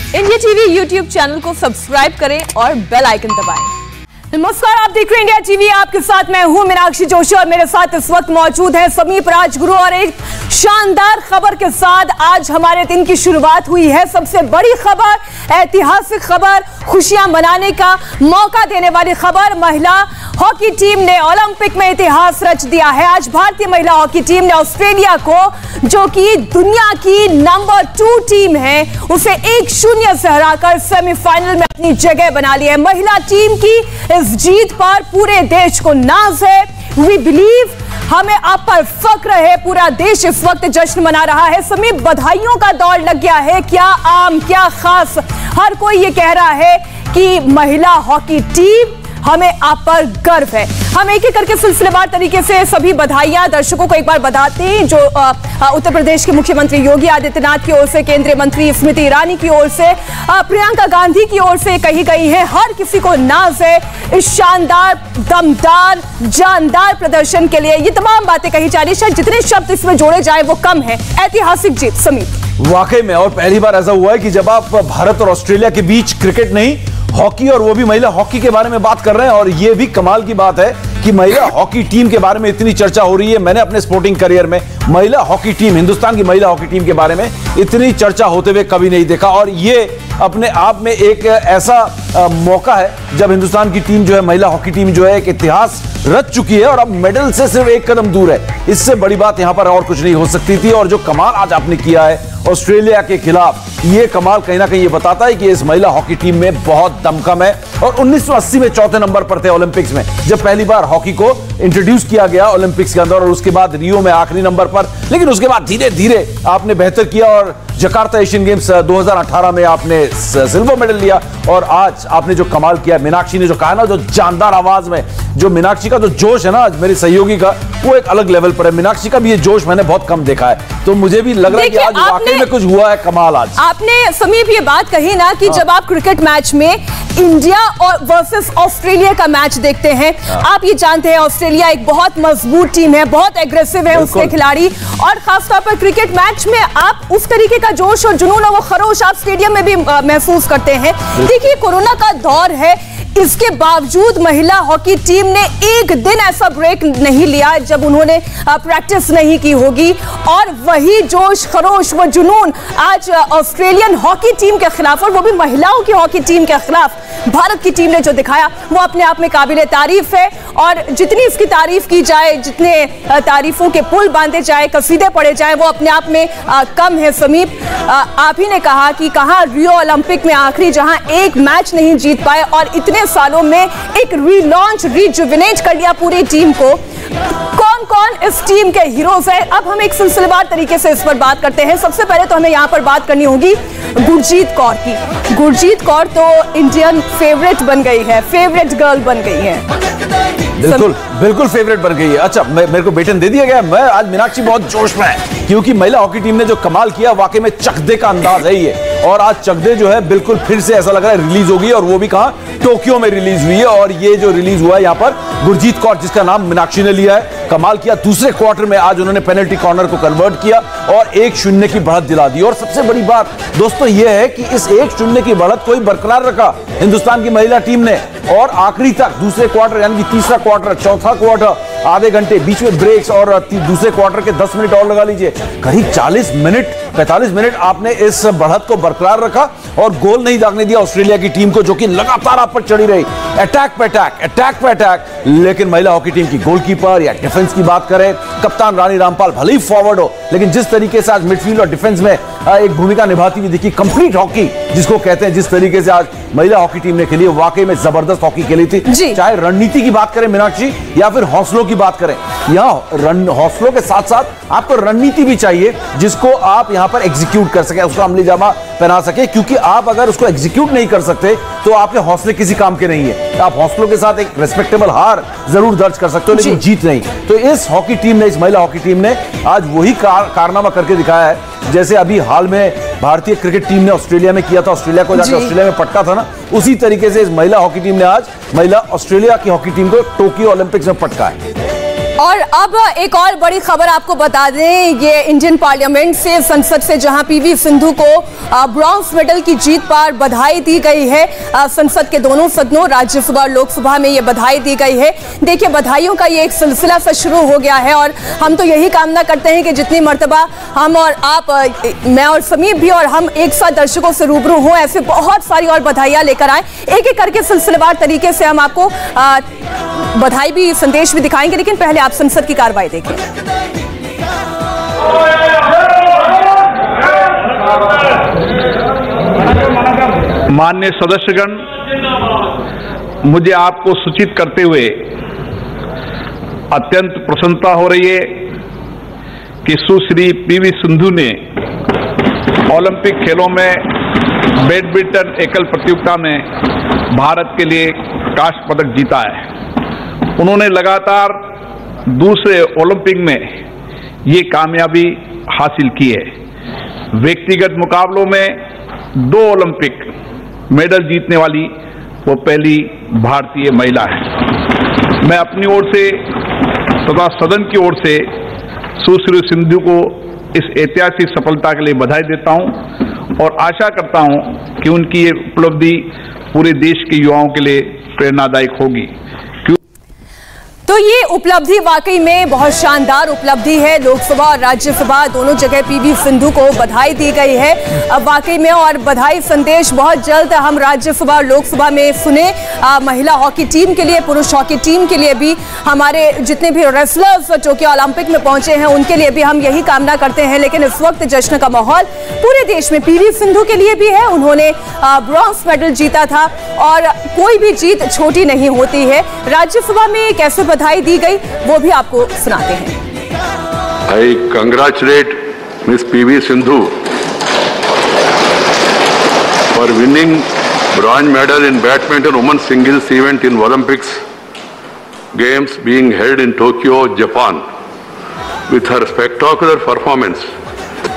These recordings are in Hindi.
इंडिया टीवी यूट्यूब चैनल को सब्सक्राइब करें और बेल आइकन दबाएं। नमस्कार, आप देख रहे हैं इंडिया टीवी। आपके साथ मैं हूं मीनाक्षी जोशी और मेरे साथ इस वक्त मौजूद है समीप राजगुरु। और एक शानदार खबर के साथ आज हमारे दिन की शुरुआत हुई है। सबसे बड़ी खबर, ऐतिहासिक खबर, खुशियां मनाने का मौका देने वाली खबर। महिला हॉकी टीम ने ओलंपिक में इतिहास रच दिया है। आज भारतीय महिला हॉकी टीम ने ऑस्ट्रेलिया को, जो कि दुनिया की नंबर 2 टीम है, उसे 1-0 से हराकर सेमीफाइनल में अपनी जगह बना ली है। महिला टीम की इस जीत पर पूरे देश को नाज है। वी बिलीव, हमें आप पर फक्र है। पूरा देश इस वक्त जश्न मना रहा है। समीप, बधाइयों का दौर लग गया है। क्या आम, क्या खास, हर कोई ये कह रहा है कि महिला हॉकी टीम, हमें आप पर गर्व है। हम एक एक करके सिलसिलेवार तरीके से सभी बधाइयां दर्शकों को एक बार बताते हैं। जो उत्तर प्रदेश के मुख्यमंत्री योगी आदित्यनाथ की ओर से, केंद्रीय मंत्री स्मृति ईरानी की ओर से, प्रियंका गांधी की ओर से कही गई है। हर किसी को नाज है इस शानदार, दमदार, जानदार प्रदर्शन के लिए। ये तमाम बातें कही जा रही है, शायद जितने शब्द इसमें जोड़े जाए वो कम है। ऐतिहासिक जीत समीप, वाकई में। और पहली बार ऐसा हुआ है कि जब आप भारत और ऑस्ट्रेलिया के बीच क्रिकेट नहीं, हॉकी, और वो भी महिला हॉकी के बारे में बात कर रहे हैं। और ये भी कमाल की बात है कि महिला हॉकी टीम के बारे में इतनी चर्चा हो रही है। मैंने अपने स्पोर्टिंग करियर में महिला हॉकी टीम, हिंदुस्तान की महिला हॉकी टीम के बारे में इतनी चर्चा होते हुए कभी नहीं देखा। और ये अपने आप में एक ऐसा मौका है जब हिंदुस्तान की टीम जो है, महिला हॉकी टीम जो है, एक इतिहास रच चुकी है और अब मेडल से सिर्फ एक कदम दूर है। इससे बड़ी बात यहां पर और कुछ नहीं हो सकती थी। और जो कमाल आज आपने किया है ऑस्ट्रेलिया के खिलाफ, ये कमाल कहीं ना कहीं ये बताता है कि इस महिला हॉकी टीम में बहुत दमखम है। और 1980 में चौथे नंबर पर थे ओलंपिक्स में, जब पहली बार हॉकी को इंट्रोड्यूस किया गया ओलंपिक्स के अंदर, और उसके बाद रियो में आखिरी नंबर पर। लेकिन उसके बाद धीरे धीरे आपने बेहतर किया और जकार्ता एशियन गेम्स 2018 में आपने सिल्वर मेडल लिया। और आज आपने जो कमाल किया, मीनाक्षी ने जो कहा ना, जो जानदार आवाज में, जो मीनाक्षी का जो जोश है ना, आज मेरे सहयोगी का, वो एक अलग लेवल पर है। मीनाक्षी का भी ये जोश मैंने बहुत कम देखा है, तो मुझे भी लग रहा है कि आज वाकई में कुछ हुआ है कमाल। आज आपने समीप ये बात कही ना कि जब आप क्रिकेट मैच में इंडिया और वर्सेस ऑस्ट्रेलिया का मैच देखते हैं, आप ये जानते हैं ऑस्ट्रेलिया एक बहुत मजबूत टीम है, बहुत एग्रेसिव है उसके खिलाड़ी। और खासतौर पर क्रिकेट मैच में आप उस तरीके का जोश और जुनून और वो खरोश आप स्टेडियम में भी महसूस करते हैं। देखिए, कोरोना का दौर है, इसके बावजूद महिला हॉकी टीम ने एक दिन ऐसा ब्रेक नहीं लिया जब उन्होंने प्रैक्टिस नहीं की होगी। और वही जोश, खरोश, वो जुनून आज ऑस्ट्रेलियन हॉकी टीम के खिलाफ, और वो भी महिलाओं की हॉकी टीम के खिलाफ भारत की टीम ने जो दिखाया, वो अपने आप में काबिले तारीफ है। और जितनी इसकी तारीफ की जाए, जितने तारीफों के पुल बांधे जाए, कसीदे पढ़े जाए, वो अपने आप में कम है। समीप, आप ही ने कहा कि कहां रियो ओलंपिक में आखिरी, जहां एक मैच नहीं जीत पाए और इतने सालों में एक रीलॉन्च, रीजुविनेट कर लिया पूरी टीम को। कौन कौन इस टीम के हीरोज हैं, अब हम एक सिलसिलेवार तरीके से इस पर बात करते हैं। सबसे पहले तो हमें यहां पर बात करनी होगी गुरजीत कौर की। गुरजीत कौर तो इंडियन फेवरेट बन गई है, फेवरेट गर्ल बन गई है। बिल्कुल बिल्कुल फेवरेट बन गई है। अच्छा, मेरे को बेटन दे दिया गया। मैं आज मीनाक्षी बहुत जोश में है, क्योंकि महिला हॉकी टीम ने जो कमाल किया, वाकई में चकदे का अंदाज है ये। और आज चकदे जो है बिल्कुल फिर से ऐसा लग रहा है रिलीज होगी, और वो भी कहां, टोक्यो में रिलीज हुई है। और ये जो रिलीज हुआ है यहाँ पर, गुरजीत कौर, जिसका नाम मीनाक्षी ने लिया है, कमाल किया। दूसरे क्वार्टर में आज उन्होंने पेनल्टी कॉर्नर को कन्वर्ट किया और 1-0 की बढ़त दिला दी। और सबसे बड़ी बात दोस्तों ये है कि इस 1-0 की बढ़त को ही बरकरार रखा हिंदुस्तान की महिला टीम ने, और आखिरी तक दूसरे क्वार्टर, यानी कि तीसरा क्वार्टर, चौथा क्वार्टर, आधे घंटे बीच में ब्रेक्स, और दूसरे क्वार्टर के 10 मिनट और लगा लीजिए, करीब 40 मिनट, 45 मिनट आपने इस बढ़त को बरकरार रखा और गोल नहीं दागने दिया ऑस्ट्रेलिया की टीम को, जो कि लगातार आप पर चढ़ी रही, अटैक पे अटैक, अटैक पे अटैक। लेकिन महिला हॉकी टीम की गोलकीपर या डिफेंस की बात करें, कप्तान रानी रामपाल भले ही फॉरवर्ड हो, लेकिन जिस तरीके से आज मिडफील्ड और डिफेंस में एक भूमिका निभाती हुई दिखी, कंप्लीट हॉकी जिसको कहते हैं, जिस तरीके से आज महिला हॉकी टीम ने खेली, वाकई में जबरदस्त हॉकी खेली थी। चाहे रणनीति की बात करें मीनाक्षी, या फिर हौसलों की बात करें, यहाँ हौसलों के साथ साथ आपको रणनीति भी चाहिए, जिसको आप यहाँ पर एग्जीक्यूट कर सके, उसको अमली जामा पहना सके। क्योंकि आप अगर उसको एग्जीक्यूट नहीं कर सकते तो आपके हौसले किसी काम के नहीं है। आप हौसलों के साथ एक रेस्पेक्टेबल हार जरूर दर्ज कर सकते हो, लेकिन जीत नहीं। तो इस हॉकी टीम ने, इस महिला हॉकी टीम ने आज वही कारनामा करके दिखाया है, जैसे अभी हाल में भारतीय क्रिकेट टीम ने ऑस्ट्रेलिया में किया था, ऑस्ट्रेलिया को जाकर ऑस्ट्रेलिया में पटका था ना, उसी तरीके से इस महिला हॉकी टीम ने आज महिला ऑस्ट्रेलिया की हॉकी टीम को टोक्यो ओलंपिक्स में पटका है। और अब एक और बड़ी खबर आपको बता दें, ये इंडियन पार्लियामेंट से, संसद से, जहां पीवी सिंधु को ब्रॉन्ज मेडल की जीत पर बधाई दी गई है। संसद के दोनों सदनों, राज्यसभा और लोकसभा में ये बधाई दी गई है। देखिए, बधाइयों का ये एक सिलसिला सा शुरू हो गया है और हम तो यही कामना करते हैं कि जितनी मर्तबा हम और आप, मैं और समीप भी, और हम एक साथ दर्शकों से रूबरू हों, ऐसे बहुत सारी और बधाइयां लेकर आए। एक एक करके सिलसिलेवार तरीके से हम आपको बधाई भी, संदेश भी दिखाएंगे, लेकिन पहले आप संसद की कार्रवाई देखें। माननीय सदस्यगण, मुझे आपको सूचित करते हुए अत्यंत प्रसन्नता हो रही है कि सुश्री पीवी सिंधु ने ओलंपिक खेलों में बैडमिंटन एकल प्रतियोगिता में भारत के लिए कांस्य पदक जीता है। उन्होंने लगातार दूसरे ओलंपिक में ये कामयाबी हासिल की है। व्यक्तिगत मुकाबलों में 2 ओलंपिक मेडल जीतने वाली वो पहली भारतीय महिला है। मैं अपनी ओर से तथा सदन की ओर से सुश्री सिंधु को इस ऐतिहासिक सफलता के लिए बधाई देता हूं और आशा करता हूं कि उनकी ये उपलब्धि पूरे देश के युवाओं के लिए प्रेरणादायक होगी। तो ये उपलब्धि वाकई में बहुत शानदार उपलब्धि है। लोकसभा और राज्यसभा दोनों जगह पीवी सिंधु को बधाई दी गई है अब वाकई में, और बधाई संदेश बहुत जल्द हम राज्यसभा और लोकसभा में सुने। महिला हॉकी टीम के लिए, पुरुष हॉकी टीम के लिए भी, हमारे जितने भी रेसलर्स टोक्यो ओलंपिक में पहुंचे हैं उनके लिए भी हम यही कामना करते हैं। लेकिन इस वक्त जश्न का माहौल पूरे देश में पीवी सिंधु के लिए भी है। उन्होंने ब्रॉन्ज मेडल जीता था और कोई भी जीत छोटी नहीं होती है। राज्यसभा में कैसे बधाई दी गई वो भी आपको सुनाते हैं। I congratulate Miss PV Sindhu for winning bronze medal in badminton women's singles event in Olympics Games being held in Tokyo, Japan. With her spectacular performance,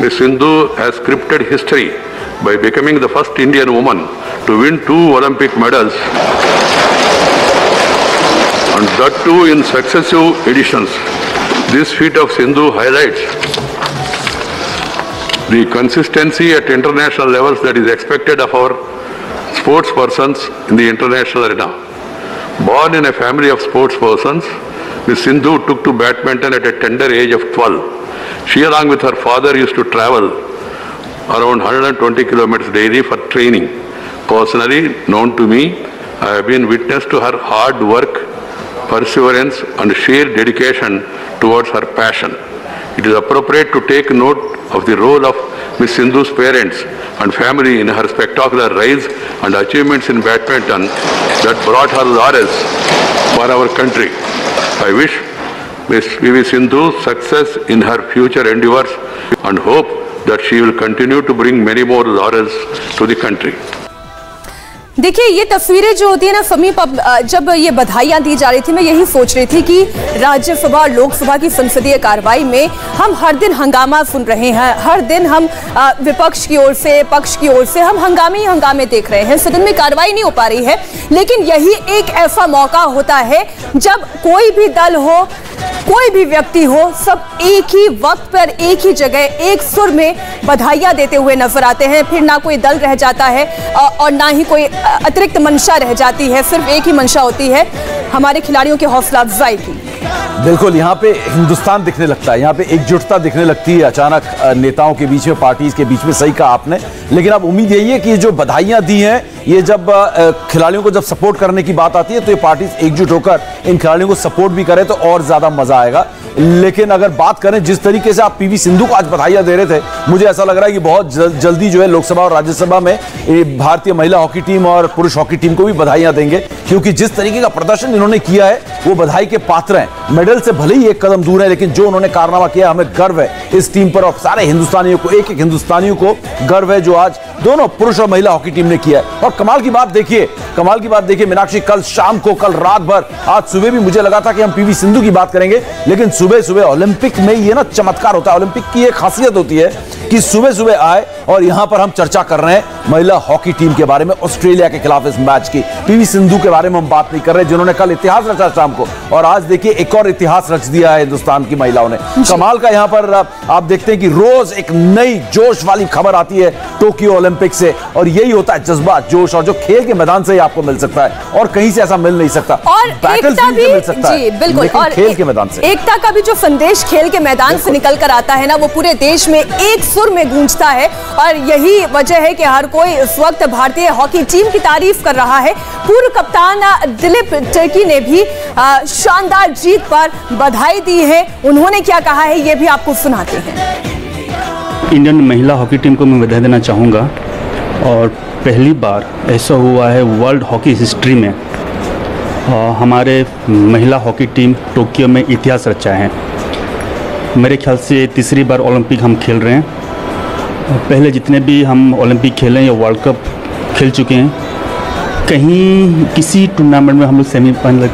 Miss Sindhu has scripted history by becoming the first Indian woman to win 2 Olympic medals, and that too in successive editions. This feat of Sindhu highlights the consistency at international levels that is expected of our sports persons in the international arena. Born in a family of sports persons, Ms. Sindhu took to badminton at a tender age of 12. She, along with her father, used to travel around 120 kilometers daily for training. Personally known to me, I have been witness to her hard work, perseverance and sheer dedication towards her passion. It is appropriate to take note of the role of Ms. Sindhu's parents and family in her spectacular rise and achievements in badminton that brought her laurels for our country. I wish Ms. PV Sindhu success in her future endeavors and hope that she will continue to bring many more laurels to the country. देखिए, ये तस्वीरें जो होती है ना समीप, जब ये बधाइयां दी जा रही थी मैं यही सोच रही थी कि राज्यसभा और लोकसभा की संसदीय कार्रवाई में हम हर दिन हंगामा सुन रहे हैं। हर दिन हम विपक्ष की ओर से, पक्ष की ओर से हम हंगामे ही हंगामे देख रहे हैं। सदन में कार्रवाई नहीं हो पा रही है, लेकिन यही एक ऐसा मौका होता है जब कोई भी दल हो, कोई भी व्यक्ति हो, सब एक ही वक्त पर, एक ही जगह, एक सुर में बधाइयां देते हुए नजर आते हैं। फिर ना कोई दल रह जाता है और ना ही कोई अतिरिक्त मंशा रह जाती है, सिर्फ एक ही मंशा होती है हमारे खिलाड़ियों की हौसला अफजाई की। बिल्कुल, यहाँ पे हिंदुस्तान दिखने लगता है, यहाँ पे एकजुटता दिखने लगती है अचानक नेताओं के बीच में, पार्टीज के बीच में। सही कहा आपने। लेकिन अब उम्मीद यही है कि ये जो बधाइयां दी हैं, ये जब खिलाड़ियों को जब सपोर्ट करने की बात आती है तो ये पार्टीज एकजुट होकर इन खिलाड़ियों को सपोर्ट भी करें तो और ज्यादा मजा आएगा। लेकिन अगर बात करें जिस तरीके से आप पीवी सिंधु को आज बधाइयां दे रहे थे, मुझे ऐसा लग रहा है कि बहुत जल्दी जो है लोकसभा और राज्यसभा में भारतीय महिला हॉकी टीम और पुरुष हॉकी टीम को भी बधाइयां देंगे, क्योंकि जिस तरीके का प्रदर्शन इन्होंने किया है वो बधाई के पात्र हैं। मेडल से भले ही एक कदम दूर है, लेकिन जो उन्होंने कारनामा किया, हमें गर्व है इस टीम पर और सारे हिंदुस्तानियों को, एक एक हिंदुस्तानियों को गर्व है जो आज दोनों पुरुष और महिला हॉकी टीम ने किया है। और कमाल की बात देखिए मीनाक्षी, कल शाम को, कल रात भर, आज सुबह भी मुझे लगा था कि हम पीवी सिंधु की बात करेंगे, लेकिन सुबह सुबह ओलंपिक में ये ना चमत्कार होता है। ओलंपिक की एक खासियत होती है कि सुबह सुबह आए और यहां पर हम चर्चा कर रहे हैं महिला हॉकी टीम के बारे में, ऑस्ट्रेलिया के खिलाफ इस मैच की। पीवी सिंधु के बारे में हम बात नहीं कर रहे, जिन्होंने कल इतिहास रचा शाम को, और आज देखिए एक और इतिहास रच दिया है हिंदुस्तान की महिलाओं ने। कमाल का यहां पर आप देखते हैं कि रोज एक नई जोश वाली खबर आती है टोक्यो ओलंपिक से, और यही होता है जज्बा, जोश, और जो खेल के मैदान से ही आपको मिल सकता है, और कहीं से ऐसा मिल नहीं सकता। और एकता भी, जी बिल्कुल, और खेल के मैदान से एकता का भी जो संदेश खेल के मैदान से निकल कर आता है ना, वो पूरे देश में एक सुर में गूंजता है। और यही वजह है कि हर कोई इस वक्त भारतीय हॉकी टीम की तारीफ कर रहा है। पूर्व कप्तान दिलीप तिर्की ने भी शानदार जीत पर बधाई दी है। उन्होंने क्या कहा है ये भी आपको सुनाते हैं। इंडियन महिला हॉकी टीम को मैं बधाई देना चाहूँगा, और पहली बार ऐसा हुआ है वर्ल्ड हॉकी हिस्ट्री में हमारे महिला हॉकी टीम टोक्यो में इतिहास रचा है। मेरे ख्याल से तीसरी बार ओलंपिक हम खेल रहे हैं। पहले जितने भी हम ओलंपिक खेले या वर्ल्ड कप खेल चुके हैं, कहीं किसी टूर्नामेंट में हम लोग सेमीफाइनल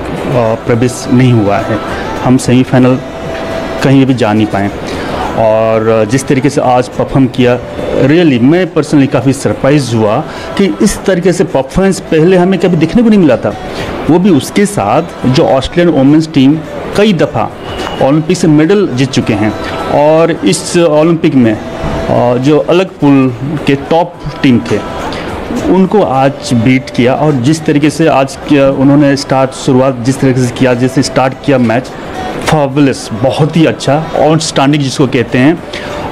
प्रवेश नहीं हुआ है। हम सेमीफाइनल कहीं भी जा नहीं पाए, और जिस तरीके से आज परफॉर्म किया, रियली मैं पर्सनली काफ़ी सरप्राइज हुआ कि इस तरीके से परफॉर्मेंस पहले हमें कभी देखने को नहीं मिला था। वो भी उसके साथ जो ऑस्ट्रेलियन वुमेन्स टीम कई दफ़ा ओलंपिक से मेडल जीत चुके हैं, और इस ओलंपिक में जो अलग पूल के टॉप टीम थे उनको आज बीट किया। और जिस तरीके से आज उन्होंने शुरुआत जिस तरीके से किया, जैसे स्टार्ट किया मैच, फैबुलस, बहुत ही अच्छा, आउटस्टैंडिंग जिसको कहते हैं।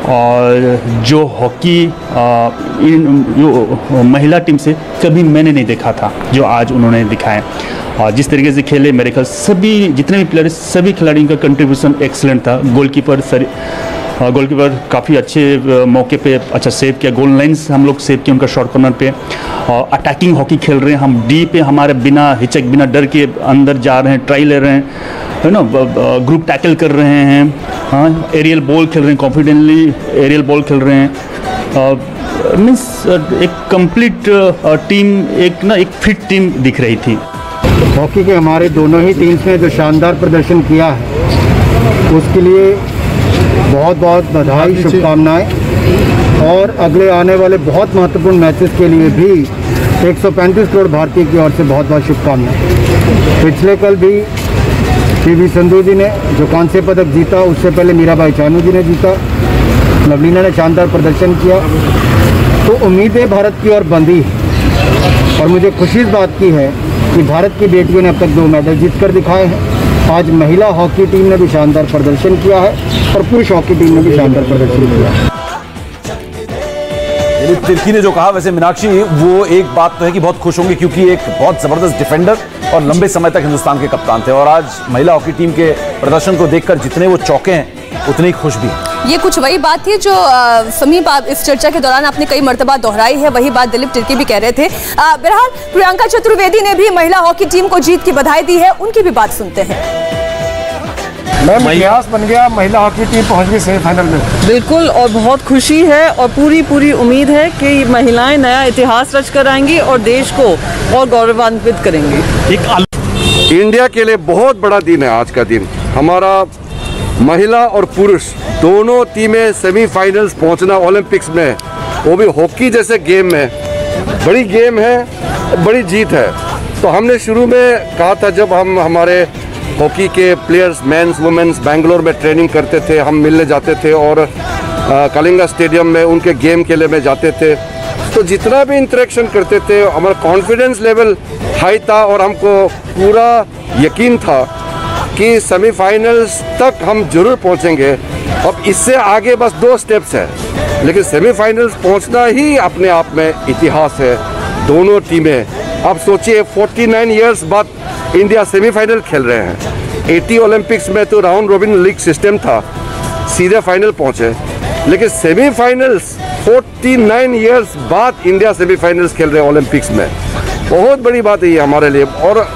और जो हॉकी महिला टीम से कभी मैंने नहीं देखा था जो आज उन्होंने दिखाया। और जिस तरीके से खेले, मेरे ख्याल सभी जितने भी प्लेयर, सभी खिलाड़ियों का कंट्रीब्यूशन एक्सीलेंट था। गोलकीपर काफ़ी अच्छे मौके पे अच्छा सेव किया, गोल लाइन से हम लोग सेव किया उनका शॉर्ट कॉर्नर पे। और अटैकिंग हॉकी खेल रहे हैं हम, डी पे हमारे बिना हिचक, बिना डर के अंदर जा रहे हैं, ट्राई ले रहे हैं, है ना, ग्रुप टैकल कर रहे हैं, हाँ, एरियल बॉल खेल रहे हैं, कॉन्फिडेंटली एरियल बॉल खेल रहे हैं। मीन्स एक कंप्लीट टीम, एक फिट टीम दिख रही थी। हॉकी के हमारे दोनों ही टीम्स ने जो शानदार प्रदर्शन किया है, उसके लिए बहुत बहुत बधाई, शुभकामनाएं। और अगले आने वाले बहुत महत्वपूर्ण मैचेस के लिए भी 135 करोड़ भारतीय की ओर से बहुत बहुत शुभकामनाएं। पिछले कल भी पीवी सिंधु जी ने जो कांस्य पदक जीता, उससे पहले मीराबाई चानू जी ने जीता, लवलीना ने शानदार प्रदर्शन किया। तो उम्मीदें भारत की ओर बंधी है, और मुझे खुशी इस बात की है कि भारत की बेटियों ने अब तक 2 मेडल जीत कर दिखाए हैं। आज महिला हॉकी टीम ने भी शानदार प्रदर्शन किया है, और पुरुष हॉकी टीम ने भी शानदार प्रदर्शन किया है। दिलीप तिर्की ने जो कहा, वैसे मीनाक्षी, वो एक बात तो है कि बहुत खुश होंगे, क्योंकि एक बहुत जबरदस्त डिफेंडर और लंबे समय तक हिंदुस्तान के कप्तान थे, और आज महिला हॉकी टीम के प्रदर्शन को देखकर जितने वो चौंके हैं उतने ही खुश भी हैं। ये कुछ वही बात थी जो समीप आप इस चर्चा के दौरान आपने कई मर्तबा दोहराई है, वही बात दिलीप तिर्की भी कह रहे थे। बहरहाल प्रियंका चतुर्वेदी ने भी महिला हॉकी टीम को जीत की बधाई दी है, उनकी भी बात सुनते हैं। मैम, इतिहास बन गया, महिला हॉकी टीम पहुंच गई सेमीफाइनल में। बिल्कुल, और बहुत खुशी है, और पूरी उम्मीद है कि महिलाएं नया इतिहास रच कर आएंगी और देश को और गौरवान्वित करेंगी। इंडिया के लिए बहुत बड़ा दिन है आज का दिन। हमारा महिला और पुरुष दोनों टीमें सेमीफाइनल्स पहुंचना ओलंपिक्स में, वो भी हॉकी जैसे गेम में, बड़ी गेम है, बड़ी जीत है। तो हमने शुरू में कहा था, जब हम हमारे हॉकी के प्लेयर्स मेंस वुमेन्स बेंगलोर में ट्रेनिंग करते थे, हम मिलने जाते थे, और कलिंगा स्टेडियम में उनके गेम के लिए में जाते थे, तो जितना भी इंटरेक्शन करते थे हमारा कॉन्फिडेंस लेवल हाई था, और हमको पूरा यकीन था कि सेमीफाइनल्स तक हम जरूर पहुंचेंगे। अब इससे आगे बस 2 स्टेप्स है, लेकिन सेमीफाइनल्स पहुंचना ही अपने आप में इतिहास है। दोनों टीमें, आप सोचिए 49 इयर्स बाद इंडिया सेमीफाइनल खेल रहे हैं। 80 ओलंपिक्स में तो राउंड रॉबिन लीग सिस्टम था, सीधे फाइनल पहुंचे, लेकिन सेमीफाइनल्स 49 इयर्स बाद इंडिया सेमीफाइनल्स खेल रहे हैं ओलंपिक्स में। बहुत बड़ी बात है ये हमारे लिए, और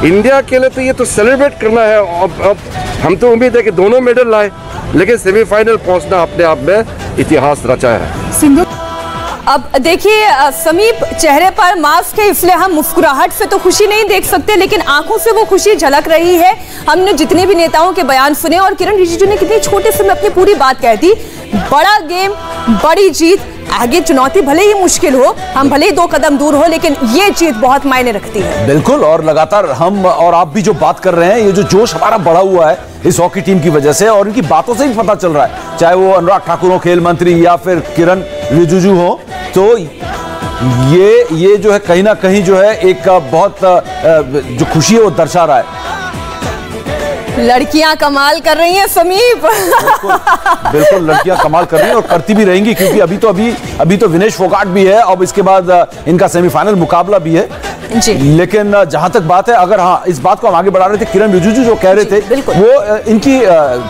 इंडिया के लिए तो ये तो सेलिब्रेट करना है। अब हम तो उम्मीद है कि दोनों मेडल लाए, लेकिन सेमीफाइनल पहुंचना अपने आप में इतिहास रचा है। अब देखिए समीप, चेहरे पर मास्क है इसलिए हम मुस्कुराहट से तो खुशी नहीं देख सकते, लेकिन आंखों से वो खुशी झलक रही है। हमने जितने भी नेताओं के बयान सुने और किरण रिजिजू ने कितने छोटे समय अपनी पूरी बात कह दी। बड़ा गेम, बड़ी जीत, आगे चुनौती भले ही मुश्किल हो, हम भले ही 2 कदम दूर हो, लेकिन ये जीत बहुत मायने रखती है। बिल्कुल, और लगातार हम और आप भी जो बात कर रहे हैं, ये जो जोश हमारा बढ़ा हुआ है इस हॉकी टीम की वजह से, और इनकी बातों से ही पता चल रहा है, चाहे वो अनुराग ठाकुर हो खेल मंत्री या फिर किरण रिजिजू हो, तो ये जो है कहीं ना कहीं जो है एक बहुत जो खुशी है वो दर्शा रहा है। लड़कियां कमाल कर रही हैं समीप। बिल्कुल लड़कियां कमाल कर रही हैं और करती भी रहेंगी, क्योंकि अभी तो विनेश फोगाट भी है, अब इसके बाद इनका सेमीफाइनल मुकाबला भी है जी। लेकिन जहां तक बात है, अगर हाँ इस बात को हम आगे बढ़ा रहे थे, किरण रिजिजू जो कह रहे थे वो इनकी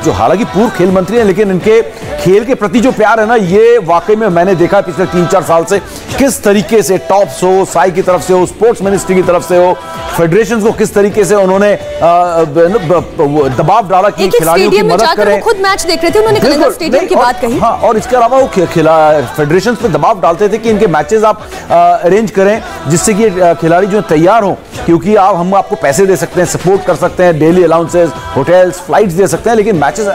जो हालांकि पूर्व खेल मंत्री हैं, लेकिन इनके खेल के प्रति जो प्यार है ना, ये वाकई में मैंने देखा पिछले 3-4 साल से किस तरीके से टॉप्स हो, साई की तरफ से हो, स्पोर्ट्स मिनिस्ट्री की तरफ से हो, फेडरेशन को किस तरीके से उन्होंने दबाव डाला कि खिलाड़ियों की मदद करें। खुद मैच देख रहे थे, उन्होंने कलिंगा स्टेडियम की बात कही। हाँ, और इसके अलावा वो फेडरेशन पे दबाव डालते थे कि इनके मैचेस आप अरेंज करें जिससे कि खिलाड़ी जो तैयार हो, क्योंकि हम आपको पैसे दे सकते हैं, सपोर्ट कर सकते हैं, डेली अलाउंसेस, होटल्स, फ्लाइट्स दे सकते हैं, लेकिन मैचेस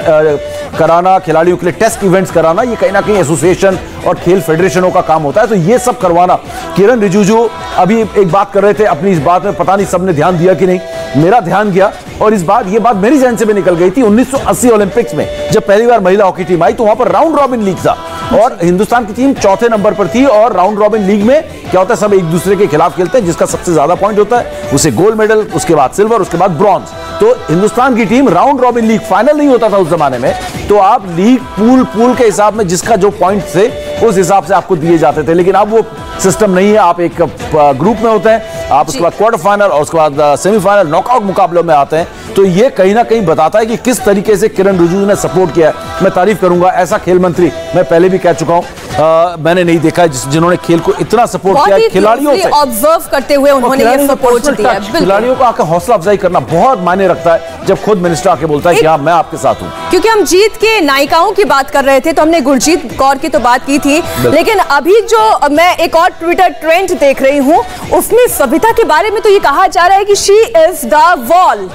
कराना, खिलाड़ियों के लिए टेस्ट इवेंट्स कराना, ये कहीं ना कहीं एसोसिएशन और खेल फेडरेशनों का काम होता है। तो ये सब करवाना, किरण रिजिजू अभी एक बात कर रहे थे अपनी इस बात में, पता नहीं सबने ध्यान दिया कि नहीं, मेरा ध्यान गया और ये बात मेरी जहन से भी निकल गई थी। 1980 ओलंपिक्स में जब पहली बार महिला हॉकी टीम आई तो वहां पर राउंड रॉबिन लीग था और हिंदुस्तान की टीम 4थे नंबर पर थी, और राउंड रॉबिन लीग में क्या होता है, सब एक दूसरे के खिलाफ खेलते हैं, जिसका सबसे ज्यादा पॉइंट होता है उसे गोल्ड मेडल, उसके बाद सिल्वर, उसके बाद ब्रॉन्ज। तो हिंदुस्तान की team round robin league, final नहीं होता था उस जमाने में, तो आप लीग पूल के हिसाब में जिसका जो पॉइंट थे उस हिसाब से आपको दिए जाते थे, लेकिन अब वो सिस्टम नहीं है। आप एक ग्रुप में होते हैं, आप उसके बाद क्वार्टर फाइनल और उसके बाद सेमीफाइनल, नॉकआउट मुकाबलों में आते हैं। तो ये कहीं ना कहीं बताता है कि किस तरीके से किरण रिजिजू ने सपोर्ट किया है। मैं तारीफ करूंगा, ऐसा खेल मंत्री मैं पहले भी कह चुका हूं, मैंने नहीं देखा जिन्होंने खेल को इतना सपोर्ट किया है। खिलाड़ियों से ऑब्जर्व करते हुए उन्होंने ये सपोर्ट दिया। खिलाड़ियों को आकर हौसला अफजाई करना बहुत मायने रखता है जब खुद मिनिस्टर आके बोलता है कि हाँ मैं आपके साथ हूं। क्योंकि हम जीत के नायिकाओं की बात कर रहे थे तो हमने गुरजीत कौर की तो बात की थी, लेकिन अभी जो मैं एक और ट्विटर ट्रेंड देख रही हूं उसमें सविता के बारे में तो ये कहा जा रहा है कि शी इज द वॉल,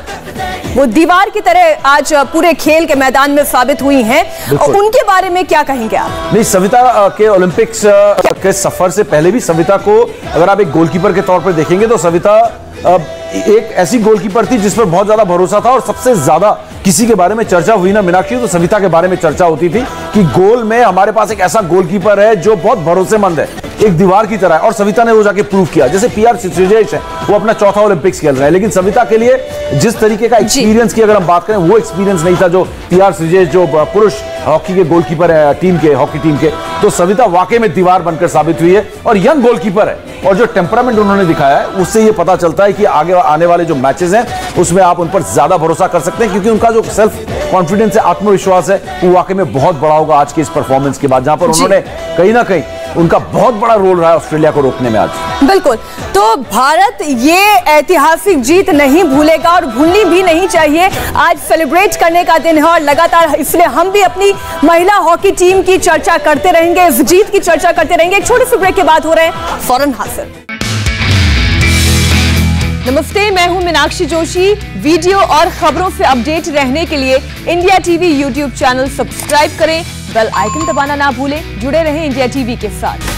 वो दीवार की तरह आज पूरे खेल के मैदान में साबित हुई हैं। और उनके बारे में क्या कहेंगे आप? नहीं, सविता के ओलंपिक्स के सफर से पहले भी सविता को अगर आप एक गोलकीपर के तौर पर देखेंगे तो सविता एक ऐसी गोलकीपर थी जिस पर बहुत ज्यादा भरोसा था, और सबसे ज्यादा किसी के बारे में चर्चा हुई ना मीनाक्षी, तो सविता के बारे में चर्चा होती थी कि गोल में हमारे पास एक ऐसा गोलकीपर है जो बहुत भरोसेमंद है, एक दीवार की तरह है, और सविता ने वो जाके प्रूव किया। जैसे पीआर श्रीजेश है, वो अपना 4था ओलंपिक्स खेल रहे हैं, लेकिन सविता के लिए जिस तरीके का एक्सपीरियंस की अगर हम बात करें वो एक्सपीरियंस नहीं था जो पीआर श्रीजेश, जो पुरुष हॉकी के गोलकीपर है हॉकी टीम के, तो सविता वाकई में दीवार बनकर साबित हुई है और यंग गोलकीपर है, और जो टेम्परामेंट उन्होंने दिखाया है उससे ये पता चलता है कि आगे आने वाले जो मैचेस हैं उसमें आप उन पर ज्यादा भरोसा कर सकते हैं, क्योंकि उनका जो सेल्फ कॉन्फिडेंस है, आत्मविश्वास है, वो वाकई में बहुत बड़ा होगा आज के इस परफॉर्मेंस के बाद, जहां पर उन्होंने कहीं ना कहीं उनका बहुत बड़ा रोल रहा है ऑस्ट्रेलिया को रोकने में आज। बिल्कुल, तो भारत ये ऐतिहासिक जीत नहीं भूलेगा और भूलनी भी नहीं चाहिए। आज सेलिब्रेट करने का दिन है और लगातार इसलिए हम भी अपनी महिला हॉकी टीम की चर्चा करते रहेंगे, इस जीत की चर्चा करते रहेंगे। एक छोटे से ब्रेक के बाद हो रहे हैं फौरन हासिल। नमस्ते, मैं हूं मीनाक्षी जोशी। वीडियो और खबरों से अपडेट रहने के लिए India TV YouTube channel subscribe करें, बेल आइकन दबाना ना भूलें। जुड़े रहें इंडिया टीवी के साथ।